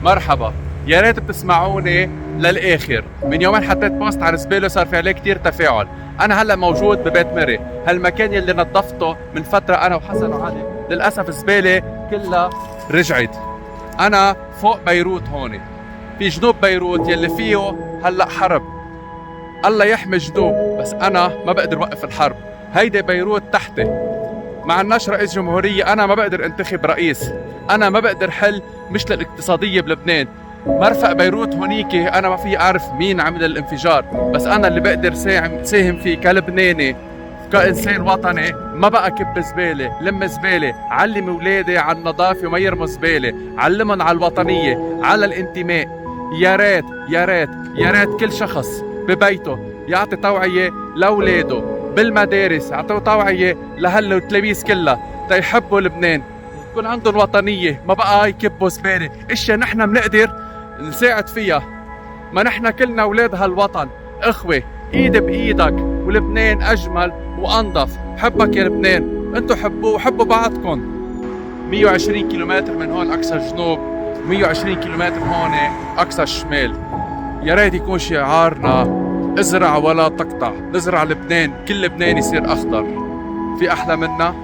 مرحبا. يا ريت بتسمعوني للاخر. من يومين حطيت بوست عن زباله صار في عليه كتير تفاعل. انا هلا موجود ببيت مري، هالمكان يلي نظفته من فتره انا وحسن وعلي. للاسف زباله كلها رجعت. انا فوق بيروت هون، في جنوب بيروت يلي فيه هلا حرب. الله يحمي جنوب، بس انا ما بقدر وقف الحرب. هيدي بيروت تحتي، ما عندناش رئيس جمهورية. أنا ما بقدر انتخب رئيس، أنا ما بقدر حل مشكلة الاقتصادية بلبنان. مرفق بيروت هونيك أنا ما في أعرف مين عمل الانفجار، بس أنا اللي بقدر ساهم فيه كلبناني، كإنسان وطني. ما بقى كب زبالة، لم زبالة، علم أولادي على النظافة وما يرموا زبالة، علمهم على الوطنية، على الانتماء. يا ريت يا ريت يا ريت كل شخص ببيته يعطي توعية لأولاده، بالمدارس يعطوا توعية لهالتلاميذ كلها تيحبوا لبنان، يكون عندهم وطنية، ما بقى يكبوا زبالة. اشياء نحن بنقدر نساعد فيها، ما نحن كلنا اولاد هالوطن، اخوة، ايد بايدك، ولبنان اجمل وانظف. حبك يا لبنان، انتو حبوه وحبوا بعضكم. 120 كيلومتر من هون اقصى جنوب، 120 كيلومتر هون اقصى الشمال. يا ريت يكون شعارنا ازرع ولا تقطع. نزرع لبنان، كل لبنان يصير اخضر. في احلى منا؟